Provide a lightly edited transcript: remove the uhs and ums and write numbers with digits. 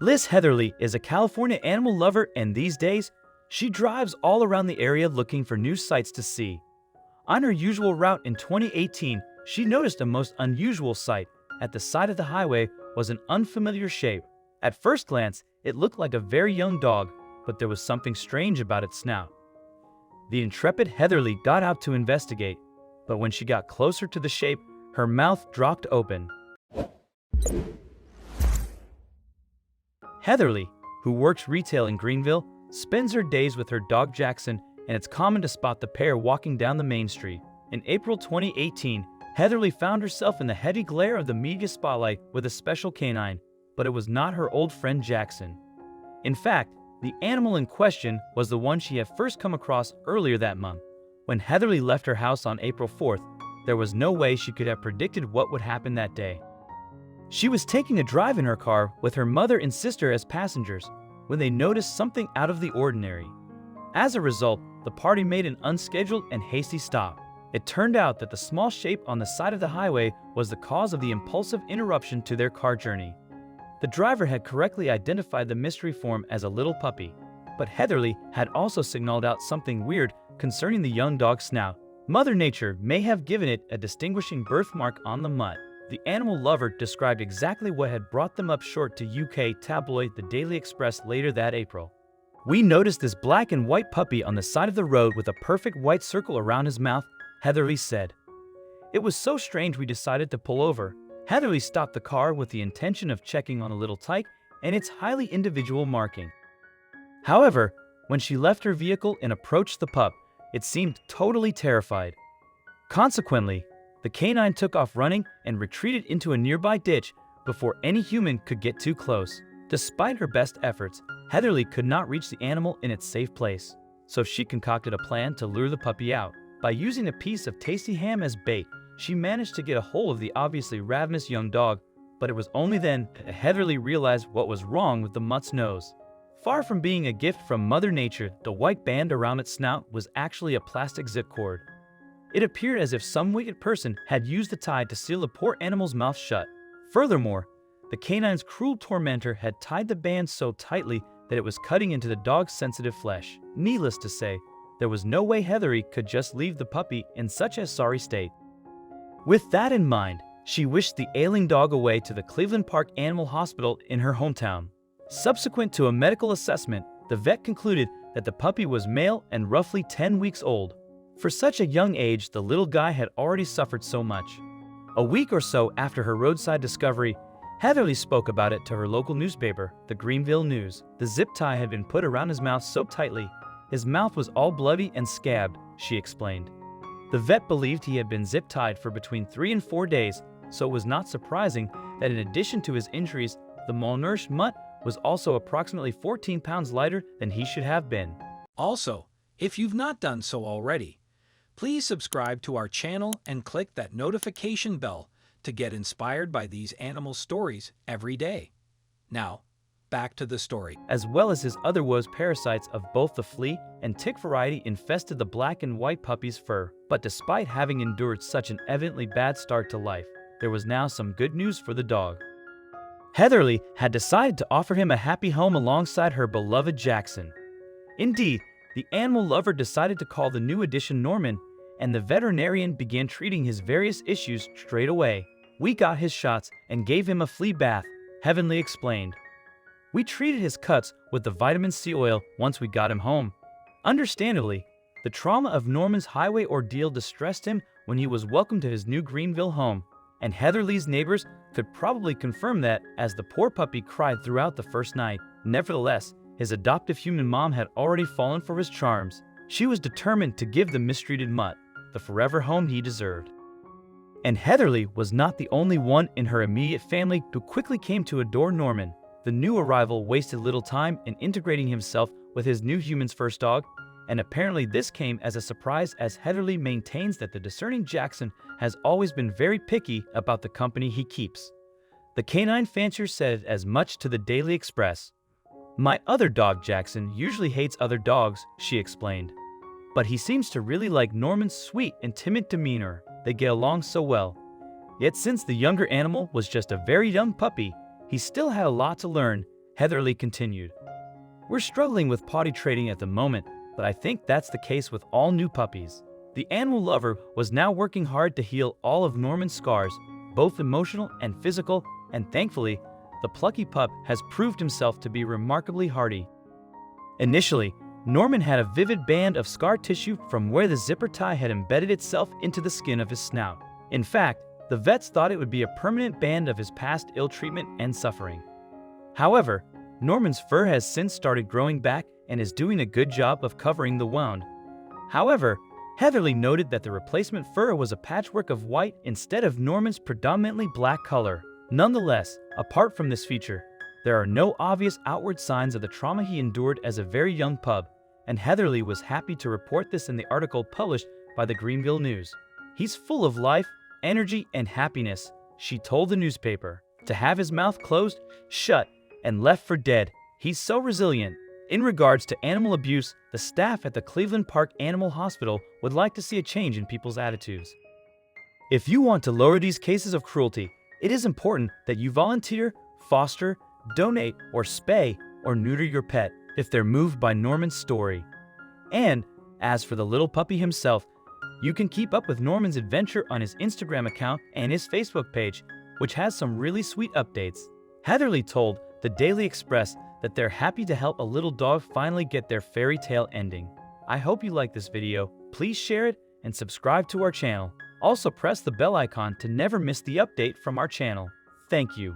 Liz Heatherly is a California animal lover, and these days, she drives all around the area looking for new sights to see. On her usual route in 2018, she noticed a most unusual sight. At the side of the highway was an unfamiliar shape. At first glance, it looked like a very young dog, but there was something strange about its snout. The intrepid Heatherly got out to investigate, but when she got closer to the shape, her mouth dropped open. Heatherly, who works retail in Greenville, spends her days with her dog Jackson, and it's common to spot the pair walking down the main street. In April 2018, Heatherly found herself in the heavy glare of the media spotlight with a special canine, but it was not her old friend Jackson. In fact, the animal in question was the one she had first come across earlier that month. When Heatherly left her house on April 4th, there was no way she could have predicted what would happen that day. She was taking a drive in her car with her mother and sister as passengers when they noticed something out of the ordinary. As a result, the party made an unscheduled and hasty stop. It turned out that the small shape on the side of the highway was the cause of the impulsive interruption to their car journey. The driver had correctly identified the mystery form as a little puppy, but Heatherly had also signaled out something weird concerning the young dog's snout. Mother Nature may have given it a distinguishing birthmark on the mutt. The animal lover described exactly what had brought them up short to UK tabloid The Daily Express later that April. "We noticed this black and white puppy on the side of the road with a perfect white circle around his mouth," Heatherly said. "It was so strange we decided to pull over." Heatherly stopped the car with the intention of checking on a little tyke and its highly individual marking. However, when she left her vehicle and approached the pup, it seemed totally terrified. Consequently, the canine took off running and retreated into a nearby ditch before any human could get too close. Despite her best efforts, Heatherly could not reach the animal in its safe place, so she concocted a plan to lure the puppy out. By using a piece of tasty ham as bait, she managed to get a hold of the obviously ravenous young dog, but it was only then that Heatherly realized what was wrong with the mutt's nose. Far from being a gift from Mother Nature, the white band around its snout was actually a plastic zip cord. It appeared as if some wicked person had used the tie to seal the poor animal's mouth shut. Furthermore, the canine's cruel tormentor had tied the band so tightly that it was cutting into the dog's sensitive flesh. Needless to say, there was no way Heatherly could just leave the puppy in such a sorry state. With that in mind, she wished the ailing dog away to the Cleveland Park Animal Hospital in her hometown. Subsequent to a medical assessment, the vet concluded that the puppy was male and roughly 10 weeks old. For such a young age, the little guy had already suffered so much. A week or so after her roadside discovery, Heatherly spoke about it to her local newspaper, the Greenville News. The zip tie had been put around his mouth so tightly, his mouth was all bloody and scabbed, she explained. The vet believed he had been zip-tied for between 3 and 4 days, so it was not surprising that in addition to his injuries, the malnourished mutt was also approximately 14 pounds lighter than he should have been. Also, if you've not done so already, please subscribe to our channel and click that notification bell to get inspired by these animal stories every day. Now, back to the story. As well as his other woes, parasites of both the flea and tick variety infested the black and white puppy's fur. But despite having endured such an evidently bad start to life, there was now some good news for the dog. Heatherly had decided to offer him a happy home alongside her beloved Jackson. Indeed, the animal lover decided to call the new addition Norman, and the veterinarian began treating his various issues straight away. "We got his shots and gave him a flea bath," Heatherly explained. "We treated his cuts with the vitamin C oil once we got him home." Understandably, the trauma of Norman's highway ordeal distressed him when he was welcomed to his new Greenville home, and Heatherly's neighbors could probably confirm that as the poor puppy cried throughout the first night. Nevertheless, his adoptive human mom had already fallen for his charms. She was determined to give the mistreated mutt the forever home he deserved. And Heatherly was not the only one in her immediate family who quickly came to adore Norman. The new arrival wasted little time in integrating himself with his new human's first dog, and apparently this came as a surprise, as Heatherly maintains that the discerning Jackson has always been very picky about the company he keeps. The canine fancier said as much to the Daily Express. "My other dog Jackson usually hates other dogs," she explained. "But he seems to really like Norman's sweet and timid demeanor. They get along so well." Yet since the younger animal was just a very young puppy, he still had a lot to learn, Heatherly continued. We're struggling with potty training at the moment, but I think that's the case with all new puppies. The animal lover was now working hard to heal all of Norman's scars, both emotional and physical, and thankfully, the plucky pup has proved himself to be remarkably hardy. Initially, Norman had a vivid band of scar tissue from where the zipper tie had embedded itself into the skin of his snout. In fact, the vets thought it would be a permanent band of his past ill treatment and suffering. However, Norman's fur has since started growing back and is doing a good job of covering the wound. However, Heatherly noted that the replacement fur was a patchwork of white instead of Norman's predominantly black color. Nonetheless, apart from this feature, there are no obvious outward signs of the trauma he endured as a very young pup, and Heatherly was happy to report this in the article published by the Greenville News. He's full of life, energy, and happiness, she told the newspaper. To have his mouth closed, shut, and left for dead, he's so resilient. In regards to animal abuse, the staff at the Cleveland Park Animal Hospital would like to see a change in people's attitudes. If you want to lower these cases of cruelty, it is important that you volunteer, foster, donate, or spay or neuter your pet if they're moved by Norman's story. And as for the little puppy himself, you can keep up with Norman's adventure on his Instagram account and his Facebook page, which has some really sweet updates. Heatherly told the Daily Express that they're happy to help a little dog finally get their fairy tale ending. I hope you like this video. Please share it and subscribe to our channel. Also press the bell icon to never miss the update from our channel. Thank you.